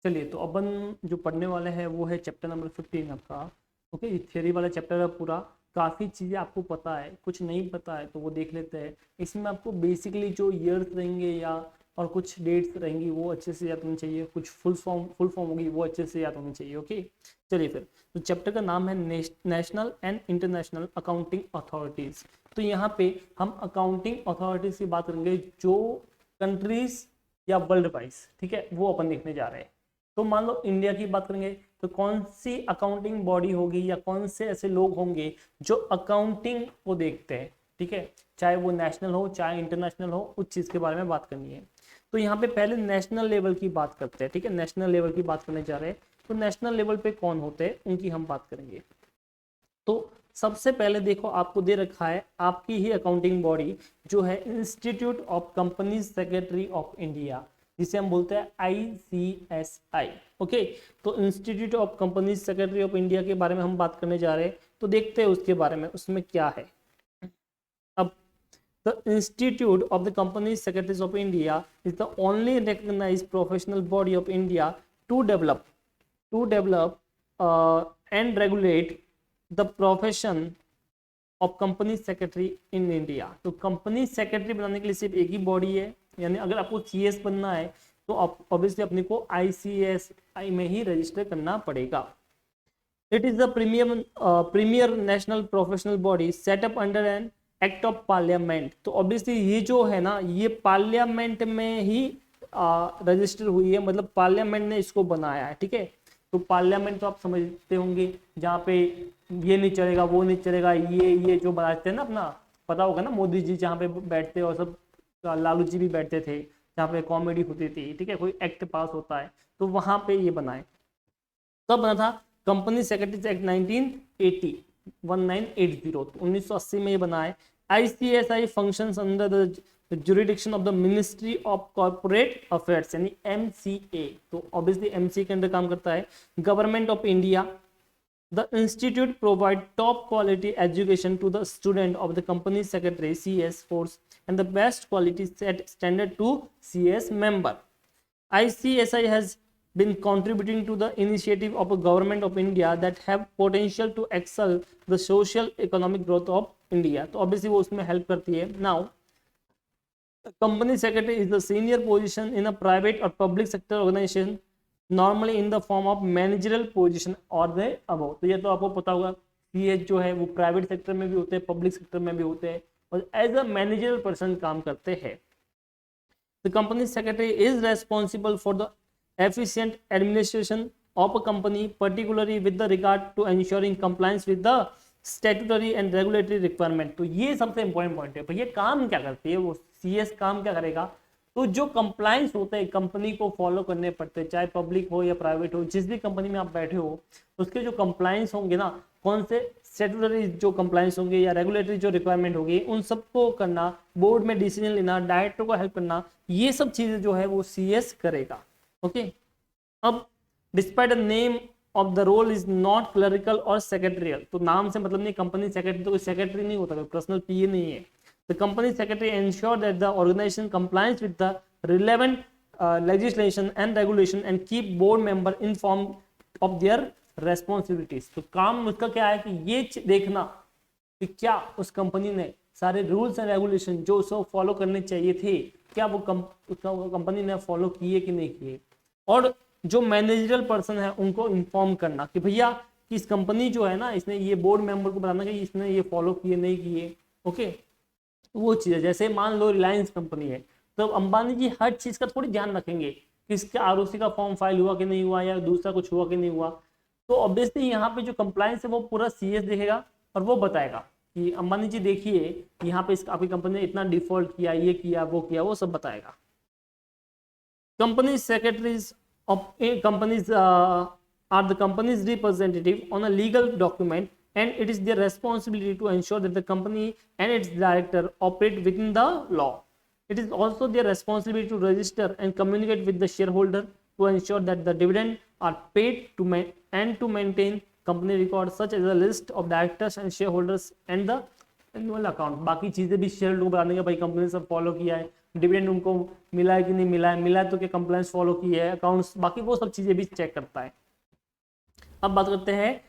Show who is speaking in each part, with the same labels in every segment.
Speaker 1: चलिए तो अपन जो पढ़ने वाले हैं वो है चैप्टर नंबर 15 आपका। ओके, थियरी वाला चैप्टर है पूरा। काफ़ी चीज़ें आपको पता है, कुछ नहीं पता है तो वो देख लेते हैं। इसमें आपको बेसिकली जो ईयर्स रहेंगे या और कुछ डेट्स रहेंगी वो अच्छे से याद होनी चाहिए, कुछ फुल फॉर्म होगी वो अच्छे से याद होनी चाहिए। ओके, चलिए फिर। तो चैप्टर का नाम है national and international accounting authorities. तो यहाँ पे हम अकाउंटिंग अथॉरिटीज़ की बात करेंगे जो कंट्रीज या वर्ल्ड वाइज, ठीक है, वो अपन देखने जा रहे हैं। तो मान लो इंडिया की बात करेंगे तो कौन सी अकाउंटिंग बॉडी होगी या कौन से ऐसे लोग होंगे जो अकाउंटिंग को देखते हैं, ठीक है, चाहे वो नेशनल हो चाहे इंटरनेशनल हो, उस चीज़ के बारे में बात करनी है। तो यहाँ पे पहले नेशनल लेवल की बात करते हैं, ठीक है, नेशनल लेवल की बात करने जा रहे हैं। तो नेशनल लेवल पे कौन होते हैं उनकी हम बात करेंगे। तो सबसे पहले देखो आपको दे रखा है आपकी ही अकाउंटिंग बॉडी जो है institute of companies secretary of India, जिसे हम बोलते हैं ICSI। ओके, तो institute of companies secretary of India के बारे में हम बात करने जा रहे हैं। तो देखते हैं उसके बारे में, उसमें क्या है। अब the institute of the companies secretaries of India is the only recognised professional body of India to develop and regulate the profession of company secretary in India. तो कंपनी सेक्रेटरी बनाने के लिए सिर्फ एक ही बॉडी है, यानी अगर आपको CS बनना है तो ऑब्वियसली अपने को ICSI में ही रजिस्टर करना पड़ेगा। It is the premier national professional body set up under an act of parliament. तो ऑब्वियसली ये जो है ना, ये पार्लियामेंट में ही रजिस्टर हुई है, मतलब पार्लियामेंट ने इसको बनाया है, ठीक है। तो पार्लियामेंट तो आप समझते होंगे, जहाँ पे ये नहीं चलेगा वो नहीं चलेगा, ये जो बनाते हैं ना, अपना पता होगा ना, मोदी जी जहाँ पे बैठते और सब, लालू जी भी बैठते थे जहाँ पे कॉमेडी होती थी, ठीक है, कोई एक्ट पास होता है तो वहाँ पे ये बनाए। कब बना था? कंपनी सेक्रेटरीज एक्ट 1980 1980, तो 1980 में ये बना है। ICSI functions under the jurisdiction of the ministry of corporate affairs यानी MCA। तो ऑब्वियसली MCA के अंदर काम करता है। Government of India. The institute provide top quality education to the student of the company secretary CS force and the best quality set standard to CS member. ICSI has been contributing to the initiative of a government of India that have potential to excel the social economic growth of India. तो obviously वो उसमें help करती है। Now, company secretary is the senior position in a private or public sector organization, normally in the form of managerial position और the above. तो ये तो आपको पता होगा, CS जो है वो प्राइवेट सेक्टर में भी होते हैं, पब्लिक सेक्टर में भी होते हैं और एज अ मैनेजरल पर्सन काम करते हैं। The company secretary is responsible for the efficient administration of a company, particularly with the regard to ensuring compliance with the statutory and regulatory requirement. तो ये सबसे इंपॉर्टेंट पॉइंट है। भैया काम क्या करती है वो CS, काम क्या करेगा? तो जो कंप्लायंस होते हैं कंपनी को फॉलो करने पड़ते हैं, चाहे पब्लिक हो या प्राइवेट हो, जिस भी कंपनी में आप बैठे हो उसके जो कंप्लायंस होंगे ना, कौन से स्टैट्यूटरी जो कंप्लायंस होंगे या रेगुलेटरी जो रिक्वायरमेंट होगी, उन सबको करना, बोर्ड में डिसीजन लेना, डायरेक्टर को हेल्प करना, ये सब चीजें जो है वो CS करेगा। ओके, अब despite the name of the role is not clerical और सेक्रेटरियल। तो नाम से मतलब नहीं, कंपनी सेक्रेटरी तो कोई सेक्रेटरी नहीं होता, कोई पर्सनल PA नहीं है। The company secretary ensure that the organization complies with the relevant legislation and regulation and keep board member informed of their responsibilities. तो काम उसका क्या है कि ये देखना कि क्या उस कंपनी ने सारे रूल्स एंड रेगुलेशन जो उसको फॉलो करने चाहिए थे, क्या वो कंपनी ने फॉलो किए कि नहीं किए। और जो मैनेजरल पर्सन है उनको इन्फॉर्म करना कि भैया कि इस कंपनी जो है ना, इसने ये बोर्ड मेंबर को बताना कि इसने ये फॉलो किए नहीं किए। ओके, वो चीज़ है। जैसे मान लो रिलायंस कंपनी है तो अंबानी जी हर चीज़ का थोड़ी ध्यान रखेंगे कि इसका ROC का फॉर्म फाइल हुआ कि नहीं हुआ या दूसरा कुछ हुआ कि नहीं हुआ। तो ऑब्वियसली यहाँ पे जो कंप्लायंस है वो पूरा CS देखेगा और वो बताएगा कि अंबानी जी देखिए यहाँ पे आपकी कंपनी ने इतना डिफॉल्ट किया, ये किया वो किया, वो सब बताएगा। Company secretaries of companies are the companies representative on a legal document and it is their responsibility to ensure that the company and its director operate within the law. It is also their responsibility to register and communicate with the shareholder to ensure that the dividend are paid to and to maintain company records such as a list of directors and shareholders and the annual account. बाकी चीजें भी share लोग बताने के भाई company ने सब follow किया है, डिविडेंड उनको मिला है कि नहीं मिला है, मिला है तो क्या कंप्लायंस फॉलो की है, अकाउंट्स, बाकी वो सब चीजें भी चेक करता है। अब बात करते हैं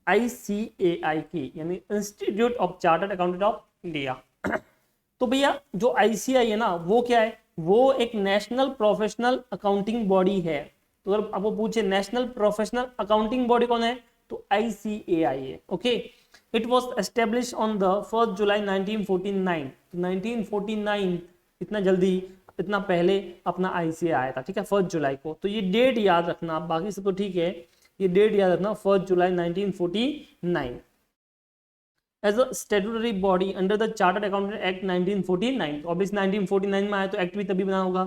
Speaker 1: ICAI की, यानी institute of chartered accountant of India. तो भैया जो ICAI है ना वो क्या है, वो एक नेशनल प्रोफेशनल अकाउंटिंग बॉडी है। तो अगर आपको पूछे नेशनल प्रोफेशनल अकाउंटिंग बॉडी कौन है, तो ICAI है। Okay, it was establish on the 1 July 1949। 1949, इतना जल्दी, इतना पहले अपना ICAI आया था, ठीक है, 1 जुलाई को। तो ये डेट याद रखना, बाकी सब तो ठीक है, ये डेट याद रखना, 1 July 1949 as a statutory body under the chartered accountant act 1949। Obviously 1949 में आया तो एक्ट भी तभी बना होगा।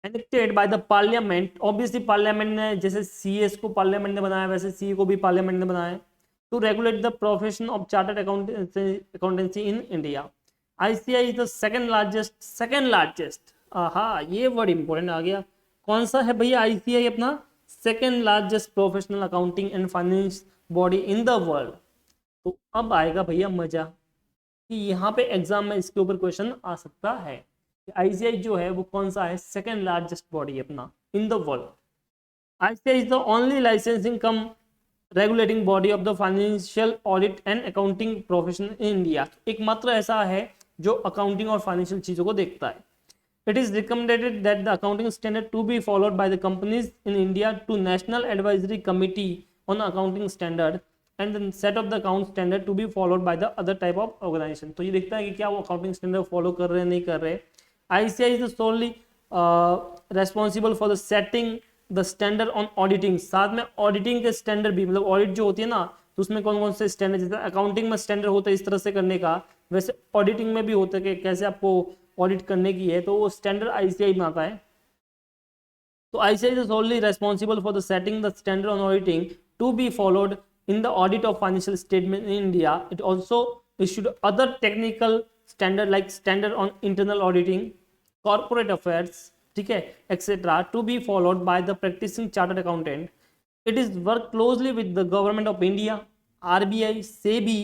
Speaker 1: Enacted by the parliament, obviously parliament ने, जैसे CS को पार्लियामेंट ने बनाया वैसे CA को भी पार्लियामेंट ने बनाया, to regulate the profession of chartered accountancy in India. ICAI is the second largest, हाँ ये वर्ड इंपॉर्टेंट आ गया, कौन सा है भैया ICAI अपना second largest professional accounting and finance body in the world. तो अब आएगा भैया मजा कि यहाँ पे एग्जाम में इसके ऊपर क्वेश्चन आ सकता है कि ICAI जो है वो कौन सा है, सेकंड लार्जेस्ट बॉडी अपना in the world. ICAI is the only licensing come regulating body of the financial audit and accounting profession in India. एकमात्र ऐसा है जो अकाउंटिंग और फाइनेंशियल चीजों को देखता है। It is recommended that the accounting standard to be followed by the companies in India to National Advisory Committee on Accounting Standard and the set of the account standard to be followed by the other type of organization। तो ये देखता है कि क्या वो accounting standard follow कर रहे हैं नहीं कर रहे। ICAI is solely responsible for the setting the standard on auditing। साथ में ऑडिटिंग के स्टैंडर्ड भी, मतलब ऑडिट जो होती है ना तो उसमें कौन कौन से स्टैंडर्ड, जैसे अकाउंटिंग में स्टैंडर्ड होता है इस तरह से करने का, वैसे ऑडिटिंग में भी होता है कि कैसे आपको ऑडिट करने की है, तो वो स्टैंडर्ड ICAI बनाता है। तो ICAI is solely responsible for the setting the standard on auditing to be followed in the audit of financial statement in India। It also issued other technical standard like standard on internal auditing, corporate affairs, ठीक है, etc. to be followed by the practicing chartered accountant। It is work closely with the government of India, RBI, SEBI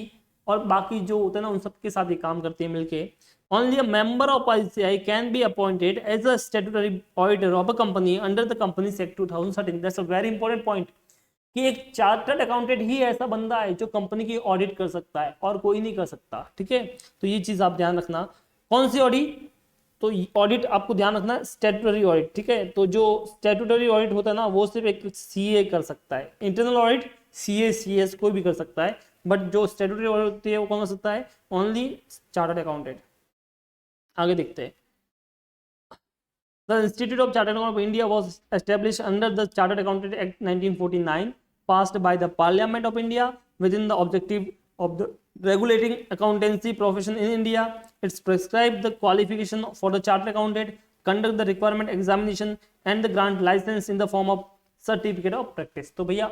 Speaker 1: और बाकी जो होता है ना उन सबके साथ ही काम करती है मिलके। Only a member of ICAI can be appointed as a statutory auditor of a company under the Companies Act 2013। That's a very important point कि एक चार्टर्ड अकाउंटेंट ही ऐसा बंदा है जो कंपनी की ऑडिट कर सकता है और कोई नहीं कर सकता, ठीक है। तो ये चीज आप ध्यान रखना। कौन सी ऑडिट, तो ऑडिट आपको ध्यान रखना स्टैट्यूटरी ऑडिट, ठीक है। तो जो स्टैट्यूटरी ऑडिट होता है ना वो सिर्फ एक CA कर सकता है, इंटरनल ऑडिट CA CS कोई भी कर सकता है, बट जो स्टैट्यूटरी ऑडिट होती है वो कौन कर सकता है, ओनली चार्टर्ड अकाउंटेंट। आगे देखते हैं। The Institute of Chartered Accountant of India was established under the Chartered Accountant Act 1949, passed by the Parliament of India within the objective of the regulating accountancy profession in India। It's prescribed the qualification for the chartered accountant, conduct the requirement examination and the grant license in the form of certificate of practice। तो भैया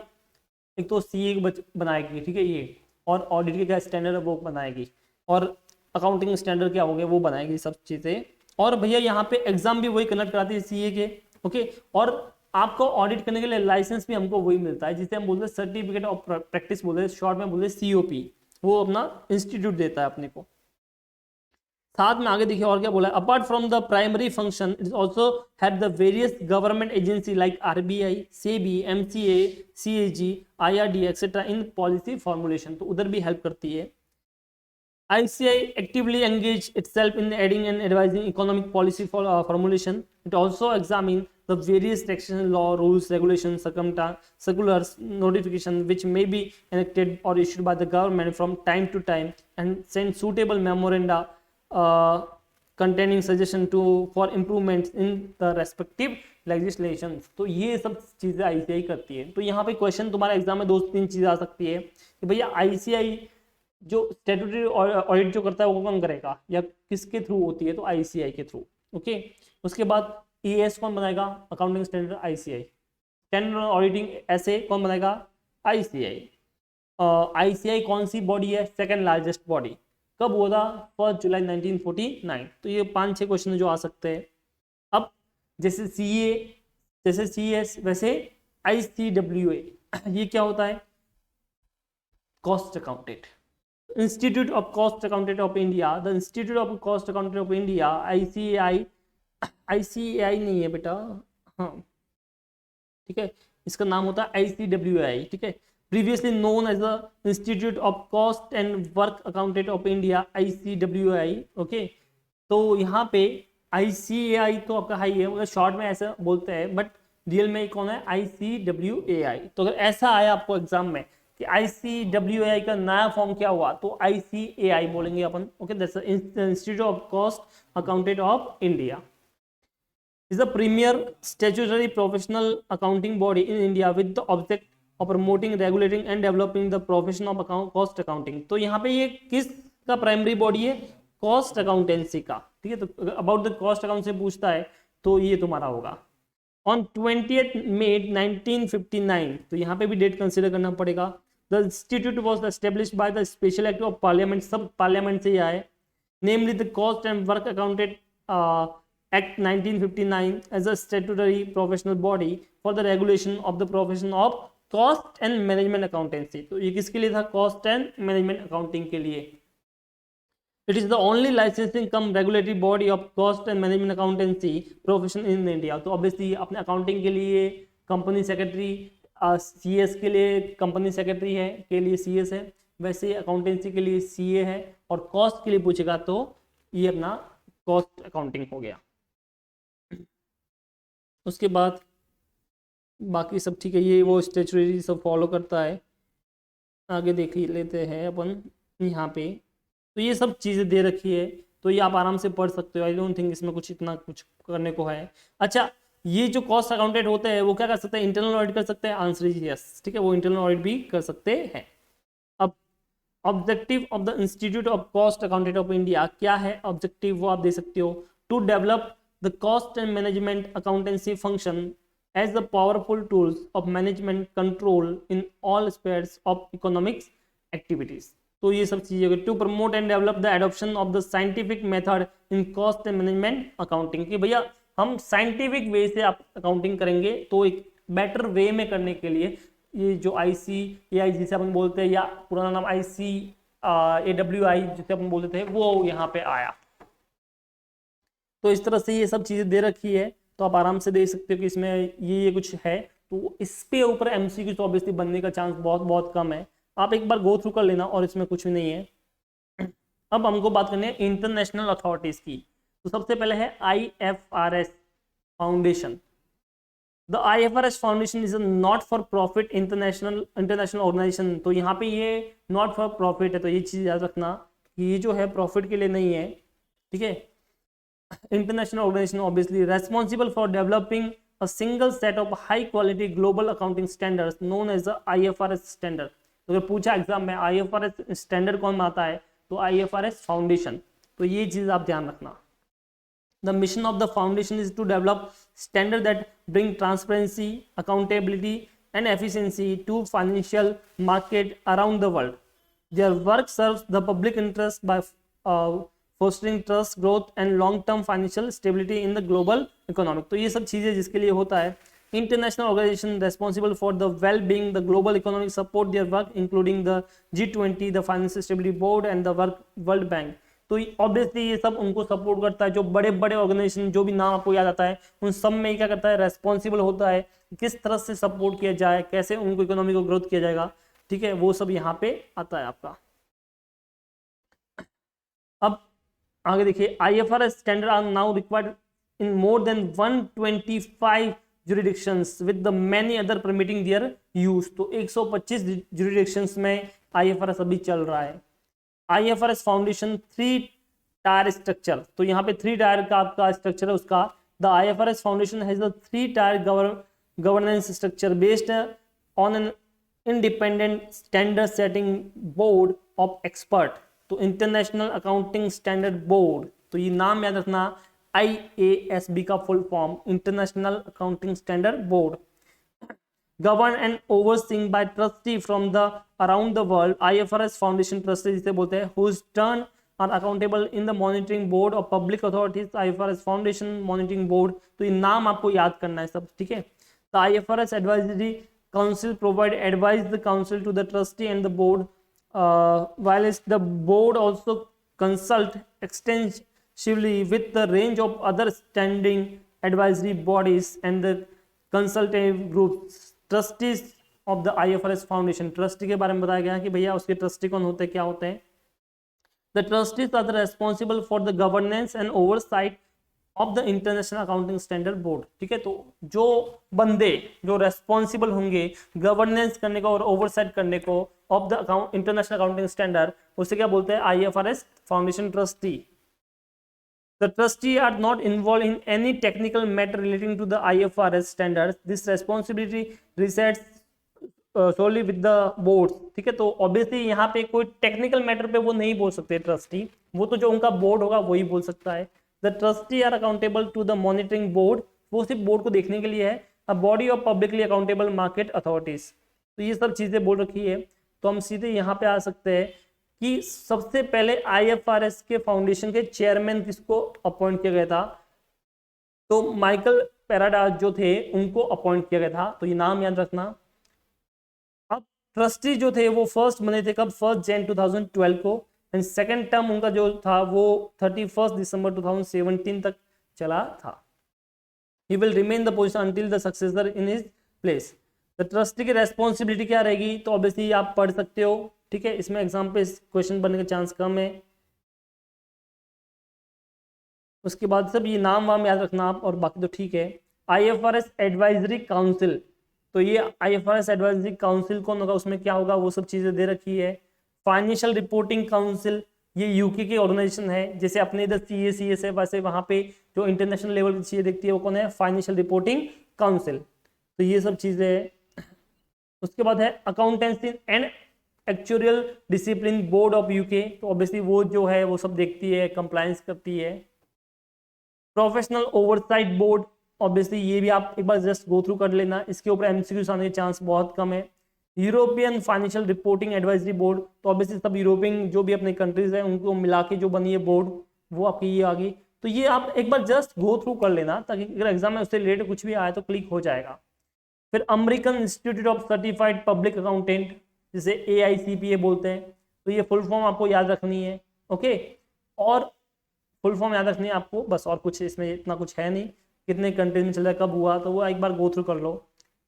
Speaker 1: एक तो CA बनाएगी, ठीक है ये, और audit के क्या स्टैंडर्ड है वो बनाएगी, और अकाउंटिंग स्टैंडर्ड क्या हो गया वो बनाएगी, सब चीज़ें। और भैया यहाँ पे एग्जाम भी वही कंडक्ट कराती है CA के, ओके। और आपको ऑडिट करने के लिए लाइसेंस भी हमको वही मिलता है जिसे हम बोलते हैं सर्टिफिकेट ऑफ प्रैक्टिस बोलते हैं, शॉर्ट में बोलते हैं COP, वो अपना इंस्टीट्यूट देता है अपने को। साथ में आगे देखिए और क्या बोला है, apart from the primary function it also had the various government agency like RBI, SEBI, MCA, CAG, IRD etcetera in policy formulation, तो उधर भी हेल्प करती है। ICAI actively engaged itself in aiding and advising economic policy for formulation। It also examines the various taxation law, rules, regulations, circulars, notification which may be enacted or issued by the government from time to time and send suitable memoranda containing suggestion for improvements in the respective legislation। तो ये सब चीज़ें ICAI करती है। तो यहाँ पे question तुम्हारे एग्जाम में 2-3 चीज़ें आ सकती है कि भैया ICAI जो स्टैट्यूटरी ऑडिट जो करता है वो कौन करेगा या किसके थ्रू होती है, तो ICAI के थ्रू, ओके। उसके बाद EAS कौन बनाएगा, accounting standard ICAI, standard auditing ऐसे कौन बनाएगा, ICAI। ICAI कौन सी बॉडी है, सेकंड लार्जेस्ट बॉडी, कब हुआ था, 1 जुलाई 1949। तो ये 5-6 क्वेश्चन जो आ सकते हैं। अब जैसे CA, जैसे CS, वैसे ICWA ये क्या होता है, cost accountant. Institute of cost accountant of India, the institute of cost accountant of India, ICAI, ICAI नहीं है बेटा, हाँ ठीक है, इसका नाम होता है ICWI, ठीक है, previously known as the institute of cost and work accountant of India, ICWI, okay. तो यहाँ पे ICAI तो आपका हाई है, मतलब शॉर्ट में ऐसा बोलते हैं, बट रियल में कौन है, ICWAI। तो अगर ऐसा आया आपको एग्जाम में कि ICWAI का नया फॉर्म क्या हुआ, तो ICAI बोलेंगे अपन, okay. That's the institute of cost accountant of India, is the premier statutory professional accounting body in India with the object of promoting, regulating and developing the profession of cost accounting। तो यहाँ पे ये किस का primary body है, cost accountancy का, ठीक है। तो अबाउट द कॉस्ट अकाउंट से पूछता है तो ये तुम्हारा होगा। ऑन 20th May 1959, तो यहाँ पे भी डेट कंसिडर करना पड़ेगा। The institute was established by the special act of parliament, सब पार्लियामेंट से ही आए, namely the cost and work accountant Act 1959 as a statutory professional body for the regulation of the profession of cost and management accountancy। तो ये किसके लिए था, cost and management accounting के लिए। It is the only licensing cum regulatory body of cost and management accountancy profession in India। तो obviously अपने accounting के लिए company secretary, CS के लिए company secretary है, के लिए CS है, वैसे accountancy के लिए CA है, और cost के लिए पूछेगा तो ये अपना cost accounting हो गया। उसके बाद बाकी सब ठीक है, ये वो स्टैट्यूटरी सब फॉलो करता है। आगे देख लेते हैं अपन यहाँ पे, तो ये सब चीज़ें दे रखी है, तो ये आप आराम से पढ़ सकते हो। आई डोंट थिंक इसमें कुछ इतना कुछ करने को है। अच्छा, ये जो कॉस्ट अकाउंटेंट होते हैं वो क्या कर सकते हैं, इंटरनल ऑडिट कर सकते हैं, आंसर इज यस, ठीक है, वो इंटरनल ऑडिट भी कर सकते हैं। अब objective of the institute of cost accountant of India क्या है, ऑब्जेक्टिव वो आप दे सकते हो, to develop the cost and management accountancy function as the powerful tools of management control in all aspects of economics activities। तो ये सब चीजें, to promote and develop the adoption of the scientific method in cost and management accounting, कि भैया हम scientific way से आप accounting करेंगे, तो एक बेटर वे में करने के लिए ये जो ICAI जिसे अपन बोलते हैं, या पुराना नाम ICAWI जिसे अपन बोलते थे, वो यहाँ पे आया। तो इस तरह से ये सब चीज़ें दे रखी है, तो आप आराम से देख सकते हो कि इसमें ये कुछ है, तो इस पे ऊपर MCQ तो ऑब्वियसली बनने का चांस बहुत बहुत कम है। आप एक बार गो थ्रू कर लेना, और इसमें कुछ भी नहीं है। अब हमको बात करनी है इंटरनेशनल अथॉरिटीज़ की। तो सबसे पहले है IFRS foundation. The IFRS foundation is a not for profit international organisation. तो यहाँ पे ये नॉट फॉर प्रॉफिट है, तो ये चीज़ याद रखना कि ये जो है प्रॉफिट के लिए नहीं है, ठीक है। International organization obviously responsible for developing a single set of high quality global accounting standards known as the IFRS standard। तो अगर पूछा एग्जाम में IFRS स्टैंडर्ड कौन आता है, तो IFRS फाउंडेशन। तो ये चीज आप ध्यान रखना। The mission of the foundation is to develop standards that bring transparency, accountability and efficiency to financial market around the world। Their work serves the public interest by fostering trust, growth and long term financial stability in the global economic। तो ये सब चीज़ें जिसके लिए होता है। International organization responsible for the well-being the global economic support their work including the G20, the Financial Stability Board and the World Bank। तो obviously ये सब उनको सपोर्ट करता है, जो बड़े बड़े ऑर्गेनाइजेशन, जो भी नाम आपको याद आता है, उन सब में क्या करता है, रेस्पॉन्सिबल होता है, किस तरह से सपोर्ट किया जाए, कैसे उनको इकोनॉमी को ग्रोथ किया जाएगा, ठीक है, वो सब यहाँ पे आता है आपका। अब आगे देखिए, IFRS standard are now required in more than 125 jurisdictions with the many other permitting their use। तो 125 jurisdictions में IFRS अभी चल रहा है। IFRS foundation 3 tyre structure. तो यहाँ पे 3 टायर का आपका स्ट्रक्चर है उसका। The IFRS foundation has a 3 tier governance structure based on an independent standard setting board of expert. तो इंटरनेशनल अकाउंटिंग स्टैंडर्ड बोर्ड, तो ये नाम याद रखना, IASB का full form, international accounting standard board. Govern and overseeing by trustee from the around the world. IFRS foundation trustee जिसे बोलते हैं, whose turn are accountable in the monitoring board of public authorities. IFRS foundation monitoring board, तो ये नाम आपको याद करना है सब, ठीक है। The IFRS advisory council provide advise the council to the trustee and the board while the board also consult extensively with the range of other standing advisory bodies and the consultative groups. Trustees of the IFRS Foundation, trustee के बारे में बताया गया कि भैया उसके trustee कौन होते हैं, क्या होते हैं. The trustees are the responsible for the governance and oversight of the International Accounting Standard Board. ठीक है, तो जो बंदे जो रेस्पॉन्सिबल होंगे गवर्नेंस करने को और ओवरसाइट करने को of the international accounting standard, उसे क्या बोलते हैं, IFRS foundation trustee. The trustee are not involved in any technical matter relating to the IFRS standards. This responsibility resides solely with the board. ठीक है, तो ऑब्वियसली यहाँ पे कोई टेक्निकल मैटर पे वो नहीं बोल सकते ट्रस्टी, वो तो जो उनका बोर्ड होगा वही बोल सकता है. The trustee are accountable to the monitoring board. वो सिर्फ बोर्ड को देखने के लिए है. A body of publicly accountable market authorities. तो ये सब चीजें बोल रखी है. तो हम सीधे यहाँ पे आ सकते हैं कि सबसे पहले IFRS के फाउंडेशन के चेयरमैन किसको अपॉइंट किया गया था, तो माइकल पैराडास जो थे उनको अपॉइंट किया गया था. तो ये नाम याद रखना. अब ट्रस्टी जो थे वो फर्स्ट बने थे कब, 1 जनवरी 2012 को, एंड सेकेंड टर्म उनका जो था वो 31 दिसंबर 2017 तक चला था. He will remain the position until the successor in his place. The trustee की रेस्पॉन्सिबिलिटी क्या रहेगी, तो ऑब्वियसली आप पढ़ सकते हो. ठीक है, इसमें एग्जाम पे क्वेश्चन बनने का चांस कम है. उसके बाद सब ये नाम वाम याद रखना आप, और बाकी तो ठीक है. IFRS एडवाइजरी काउंसिल, तो ये IFRS एडवाइजरी काउंसिल कौन होगा, उसमें क्या होगा, वो सब चीजें दे रखी है. फाइनेंशियल रिपोर्टिंग काउंसिल, ये यूके की ऑर्गेनाइजेशन है. जैसे अपने इधर CACS है, वैसे वहाँ पे जो इंटरनेशनल लेवल की चीजें देखती है वो कौन है, फाइनेंशियल रिपोर्टिंग काउंसिल. तो ये सब चीजें है. उसके बाद है accountancy and actuarial discipline board of UK, तो ऑब्वियसली वो जो है वो सब देखती है, कंप्लायंस करती है. प्रोफेशनल ओवरसाइट बोर्ड, ऑब्वियसली ये भी आप एक बार जस्ट गो थ्रू कर लेना, इसके ऊपर MCQs आने के चांस बहुत कम है. European financial reporting advisory board, तो ऑब्वियसली सब यूरोपियन जो भी अपने कंट्रीज है उनको मिला के जो बनी है बोर्ड, वो आपकी ये आ गई. तो ये आप एक बार जस्ट गो थ्रू कर लेना, ताकि अगर एग्जाम में उससे रिलेटेड कुछ भी आए तो क्लिक हो जाएगा. फिर American institute of certified public accountant, जिसे AICPA बोलते हैं, तो ये फुल फॉर्म आपको याद रखनी है. ओके, और फुल फॉर्म याद रखनी है आपको बस, और कुछ इसमें इतना कुछ है नहीं. कितने कंट्रीज में चल रहा है, कब हुआ, तो वो एक बार गो थ्रू कर लो.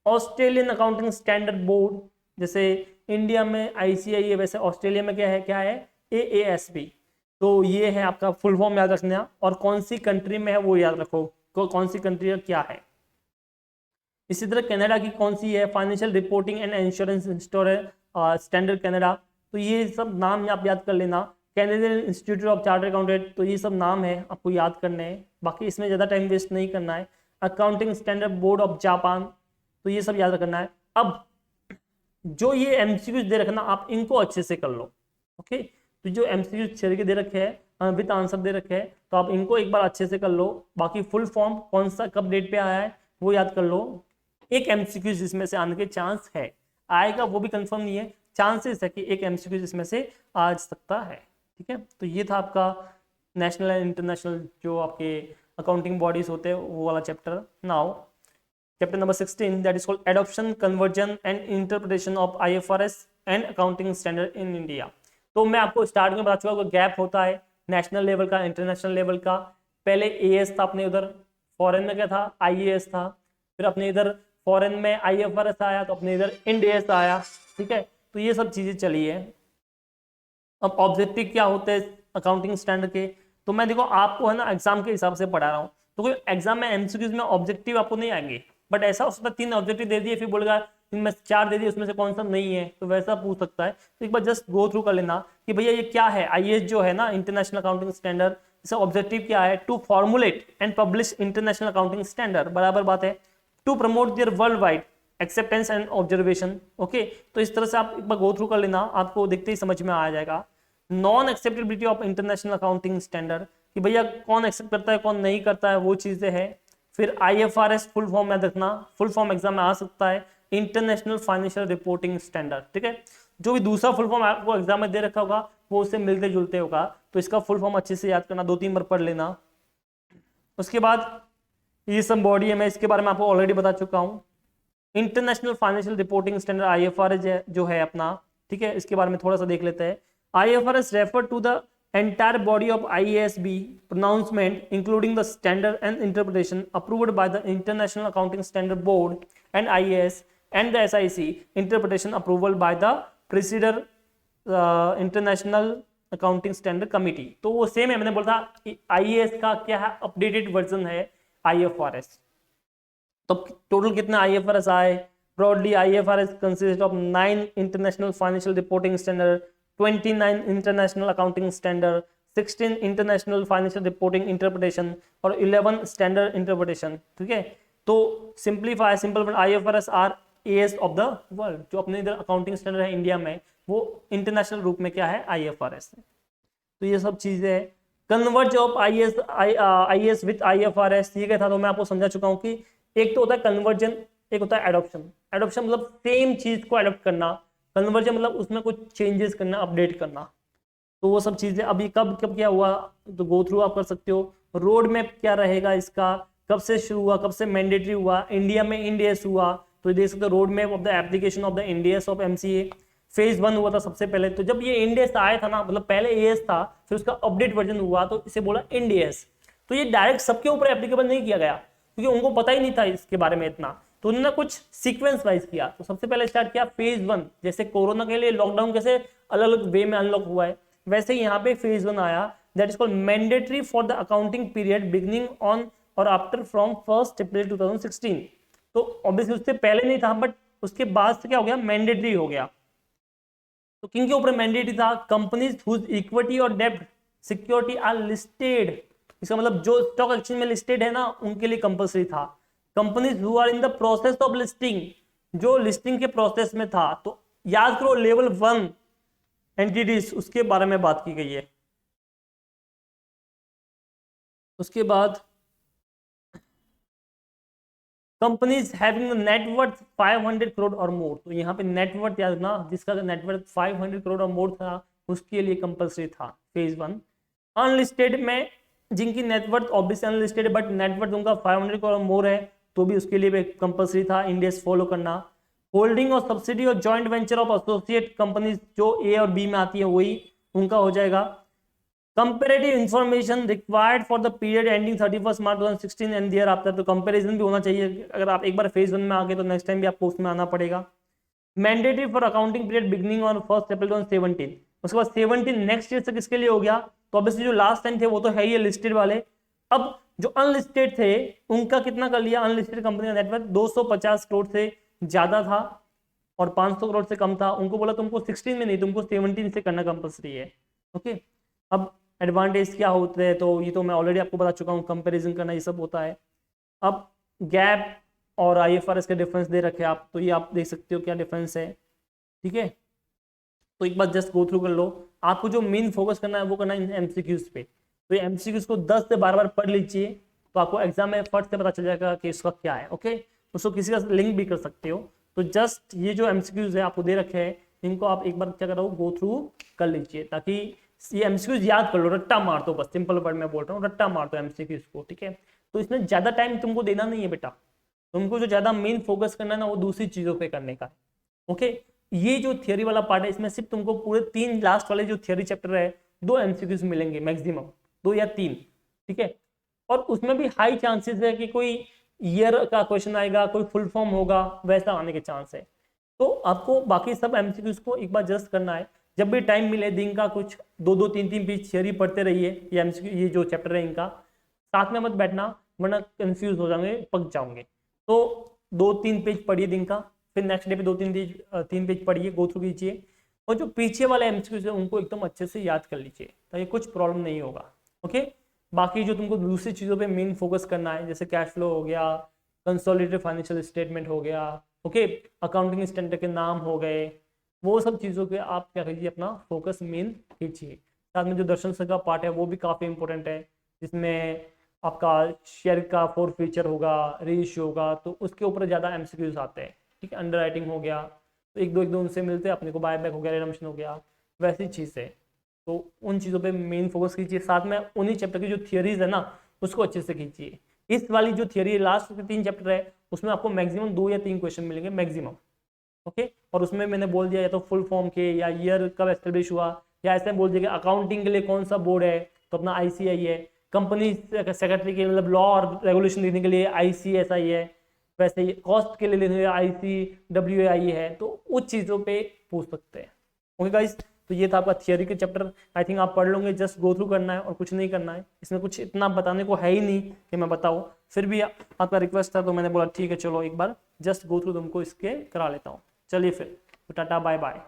Speaker 1: ऑस्ट्रेलियन अकाउंटिंग स्टैंडर्ड बोर्ड, जैसे इंडिया में ICAI है, वैसे ऑस्ट्रेलिया में क्या है AASB. तो ये है आपका फुल फॉर्म याद रखना, और कौन सी कंट्री में है वो याद रखो, कौन सी कंट्री का क्या है. इसी तरह कनाडा की कौन सी है, financial reporting and insurance standard Canada, तो ये सब नाम आप याद कर लेना. Canadian institute of chartered accountant, तो ये सब नाम है आपको याद करने हैं, बाकी इसमें ज़्यादा टाइम वेस्ट नहीं करना है. Accounting standard board of Japan, तो ये सब याद रखना है. अब जो ये MCQs दे रखना आप इनको अच्छे से कर लो. ओके, तो जो MCQs छेड़ के दे रखे हैं विद आंसर दे रखे हैं, तो आप इनको एक बार अच्छे से कर लो. बाकी फुल फॉर्म कौन सा कब डेट पे आया है वो याद कर लो. एक MCQs इसमें से आने के चांस है, आएगा वो भी कंफर्म नहीं है, चांसेस है कि एक MCQs इसमें से आ सकता है. ठीक है, तो ये था आपका नेशनल एंड इंटरनेशनल जो आपके अकाउंटिंग बॉडीज होते हैं वो वाला chapter. Now chapter number 16, that is called adoption, conversion and interpretation of IFRS and accounting standard in India. तो मैं आपको स्टार्ट में बता चुका हूँ गैप होता है नेशनल लेवल का, इंटरनेशनल लेवल का. पहले AS था अपने उधर, फॉरेन में क्या था IAS था, फिर अपने इधर फॉरेन में IFRS आया, तो अपने इधर इंड AS आया. ठीक है, तो ये सब चीजें चली है. अब ऑब्जेक्टिव क्या होते हैं अकाउंटिंग स्टैंडर्ड के, तो मैं देखो आपको है ना एग्जाम के हिसाब से पढ़ा रहा हूँ, तो कोई एग्जाम में MCQs में ऑब्जेक्टिव आपको नहीं आएंगे, बट ऐसा हो सकता है 3 ऑब्जेक्टिव दे दिए फिर बोलेगा इनमें 4 दे दिए उसमें से कौन सा नहीं है, तो वैसा पूछ सकता है. तो एक बार जस्ट गो थ्रू कर लेना कि भैया ये क्या है. IAS जो है ना इंटरनेशनल अकाउंटिंग स्टैंडर्ड, इसका ऑब्जेक्टिव क्या है, to formulate and publish international accounting standard, बराबर बात है, to promote their worldwide acceptance and observation. Okay, तो इस तरह से आप एक बार गो थ्रू कर लेना, आपको देखते ही समझ में आ जाएगा. Non acceptability of international accounting standard, कि भैया कौन एक्सेप्ट करता है कौन नहीं करता है, वो चीजें हैं. फिर IFRS फुल फॉर्म याद रखना, फुल फॉर्म एग्जाम में आ सकता है, इंटरनेशनल फाइनेंशियल रिपोर्टिंग स्टैंडर्ड. ठीक है, जो भी दूसरा फुल फॉर्म आपको एग्जाम में दे रखा होगा वो उससे मिलते जुलते होगा, तो इसका फुल फॉर्म अच्छे से याद करना, 2-3 बार पढ़ लेना. उसके बाद ये सब बॉडी है, मैं इसके बारे में आपको ऑलरेडी बता चुका हूँ. International financial reporting standard IFRS जो है अपना, ठीक है, इसके बारे में थोड़ा सा देख लेते हैं। IFRS refer to the entire body of IASB pronouncement including the standard and interpretation approved by the International Accounting Standard Board and IAS and the SIC interpretation approval by the Presider International Accounting Standard Committee। तो वो same है, मैंने बोला था IAS का क्या है, updated version है IFRS। तो टोटल कितना IFRS आए? Broadly IFRS consist of 9 international financial reporting standard, 29 international accounting standard, 16 international financial reporting interpretation और 11 स्टैंडर्ड इंटरप्रिटेशन। ठीक है, तो simplify simple IFRS are AS of the world. जो अपने इधर अकाउंटिंग स्टैंडर्ड है इंडिया में, वो इंटरनेशनल रूप में क्या है, IFRS है। तो ये सब चीजें है। Converse of IAS with IFRS, ये क्या था, तो मैं आपको समझा चुका हूँ कि एक तो होता है कन्वर्जन, एक होता है एडॉप्शन। एडॉप्शन मतलब सेम चीज को एडॉप्ट करना, कन्वर्जन मतलब उसमें कुछ चेंजेस करना, अपडेट करना। तो वो सब चीजें अभी कब कब क्या हुआ, तो गो थ्रू आप कर सकते हो। रोड मैप क्या रहेगा इसका, कब से शुरू हुआ, कब से मैंडेटरी हुआ, इंडिया में इंड-एस हुआ, तो देख सकते हो road map of the application of the end-S of MCA। Phase 1 हुआ था सबसे पहले, तो जब ये इंड-एस आया था ना, मतलब पहले AS था, फिर उसका अपडेट वर्जन हुआ, तो इसे बोला इंड-एस। तो ये डायरेक्ट सबके ऊपर एप्लीकेबल नहीं किया गया, क्योंकि उनको पता ही नहीं था इसके बारे में इतना, तो उन्होंने कुछ सीक्वेंस वाइज किया। तो सबसे पहले स्टार्ट किया फेज 1, जैसे कोरोना के लिए लॉकडाउन कैसे अलग अलग वे में अनलॉक हुआ है, वैसे ही यहाँ पे फेज 1 आया, that is called mandatory for the accounting period beginning on और आफ्टर फ्रॉम 1 अप्रैल 2016। तो ऑब्वियसली उससे पहले नहीं था, बट उसके बाद से क्या हो गया, मैंडेटरी हो गया। तो किन के ऊपर मैंडेटरी था, कंपनीज हुज इक्विटी और डेब्ट सिक्योरिटी आर लिस्टेड। इसका मतलब जो स्टॉक एक्सचेंज में लिस्टेड है ना, उनके लिए कंपलसरी था। Companies who are in the process of listing, जो लिस्टिंग के प्रोसेस में था, तो याद करो लेवल 1 एंटिटीज, उसके बारे में बात की गई है। उसके बाद कंपनीज हैविंग नेटवर्थ 500 करोड़ और मोर, तो यहाँ पे नेटवर्थ याद रखना, जिसका नेटवर्थ 500 करोड़ और मोर था, उसके लिए कंपलसरी था फेज 1। अनलिस्टेड में जिनकी net worth obviously unlisted but net worth उनका 500 करोड़ और मोर है, तो भी उसके लिए कंपलसरी था इंड-एस फॉलो करना। होल्डिंग और सब्सिडी और joint venture of associate companies जो A और B में आती है, वही उनका हो जाएगा। Comparative information required for the period ending 31 March 2016 and thereafter, तो कंपैरिजन भी होना चाहिए। अगर आप एक बार फेज 1 में आ गए तो नेक्स्ट टाइम भी आपको उसमें आना पड़ेगा। Mandatory for accounting period beginning on 1 अप्रैल 2017। उसके बाद 17 नेक्स्ट ईयर से किसके लिए हो गया, तो ऑब्वियसली जो लास्ट टाइम थे वो तो है ही लिस्टेड वाले। अब जो अनलिस्टेड थे उनका कितना कर लिया, अनलिस्टेड कंपनी का नेटवर्क 250 करोड़ से ज्यादा था और 500 करोड़ से कम था, उनको बोला तुमको 16 में नहीं, तुमको 17 से करना कंपलसरी है। ओके, अब एडवांटेज क्या होते हैं, तो ये तो मैं ऑलरेडी आपको बता चुका हूँ, कंपैरिजन करना ये सब होता है। अब गैप और IFRS के डिफरेंस दे रखे आप, तो ये आप देख सकते हो क्या डिफरेंस है। ठीक है, तो एक बार जस्ट गो थ्रू कर लो। आपको जो मेन फोकस करना है वो करना है MCQs पे, तो ये MCQs को 10 से 12 बार पढ़ लीजिए, तो आपको एग्जाम में फट से पता चल जाएगा कि इसका क्या है। ओके, उसको किसी का लिंक भी कर सकते हो। तो जस्ट ये जो MCQs है आपको दे रखे हैं, इनको आप एक बार क्या करो, गो थ्रू कर लीजिए, ताकि ये MCQs याद कर लो, रट्टा मार दो, बस सिंपल वर्ड में बोल रहा हूँ, रट्टा मार दो MCQs को। ठीक है, तो इसमें ज्यादा टाइम तुमको देना नहीं है बेटा, तुमको जो ज्यादा मेन फोकस करना है ना, वो दूसरी चीजों पे करने का है। ओके, ये जो थियरी वाला पार्ट है, इसमें सिर्फ तुमको पूरे 3 लास्ट वाले जो थियरी चैप्टर है, 2 MCQs मिलेंगे मैक्सिमम, 2 या 3। ठीक है, और उसमें भी हाई चांसेस है कि कोई ईयर का क्वेश्चन आएगा, कोई फुल फॉर्म होगा, वैसा आने के चांस है। तो आपको बाकी सब MCQs को एक बार जस्ट करना है, जब भी टाइम मिले दिन का कुछ 2-2 3-3 पेज थियरी पढ़ते रहिए। ये MCQ ये जो चैप्टर है इनका साथ में मत बैठना, वरना कंफ्यूज हो जाओगे, पक जाओगे। तो 2-3 पेज पढ़िए दिन का, फिर नेक्स्ट डे पे 2-3 पेज पढ़िए, गो थ्रू कीजिए, और जो पीछे वाले MCQs है उनको एकदम अच्छे से याद कर लीजिए, ताकि कुछ प्रॉब्लम नहीं होगा। ओके, बाकी जो तुमको दूसरी चीज़ों पे मेन फोकस करना है, जैसे कैश फ्लो हो गया, कंसोलिडेटेड फाइनेंशियल स्टेटमेंट हो गया, ओके, अकाउंटिंग स्टैंडर्ड के नाम हो गए, वो सब चीज़ों पे आप क्या कीजिए, अपना फोकस मेन कीजिए। साथ में जो दर्शन का पार्ट है वो भी काफ़ी इंपॉर्टेंट है, जिसमें आपका शेयर का फोर फीचर होगा, रीइश्यू होगा, तो उसके ऊपर ज़्यादा MCQs आते हैं। ठीक है, अंडर राइटिंग हो गया, तो एक दो उनसे मिलते हैं अपने को, बाय बैक हो गया, रिडम्पशन हो गया, वैसी चीज़ है। तो उन चीज़ों पे मेन फोकस कीजिए, साथ में उन्हीं चैप्टर की जो थियरीज है ना, उसको अच्छे से कीजिए। इस वाली जो थियरी लास्ट के 3 चैप्टर है, उसमें आपको मैक्सिमम 2 या 3 क्वेश्चन मिलेंगे मैक्सिमम। ओके। और उसमें मैंने बोल दिया या तो फुल फॉर्म के, या ईयर कब एस्टेब्लिश हुआ, या ऐसे बोल दिया कि अकाउंटिंग के लिए कौन सा बोर्ड है, तो अपना ICAI है। कंपनी सेक्रेटरी के मतलब लॉ और रेगुलेशन लिखने के लिए ICSI है। वैसे ही कॉस्ट के लिए लिखने के लिए ICWAI है। तो उस चीज़ों पे पूछ सकते हैं। ओके गाइस, तो ये था आपका थियोरी के चैप्टर। आई थिंक आप पढ़ लोगे, जस्ट गो थ्रू करना है और कुछ नहीं करना है। इसमें कुछ इतना बताने को है ही नहीं कि मैं बताऊँ, फिर भी आपका रिक्वेस्ट था तो मैंने बोला ठीक है चलो एक बार जस्ट गो थ्रू तुमको इसके करा लेता हूँ। चलिए फिर, तो टाटा बाय बाय।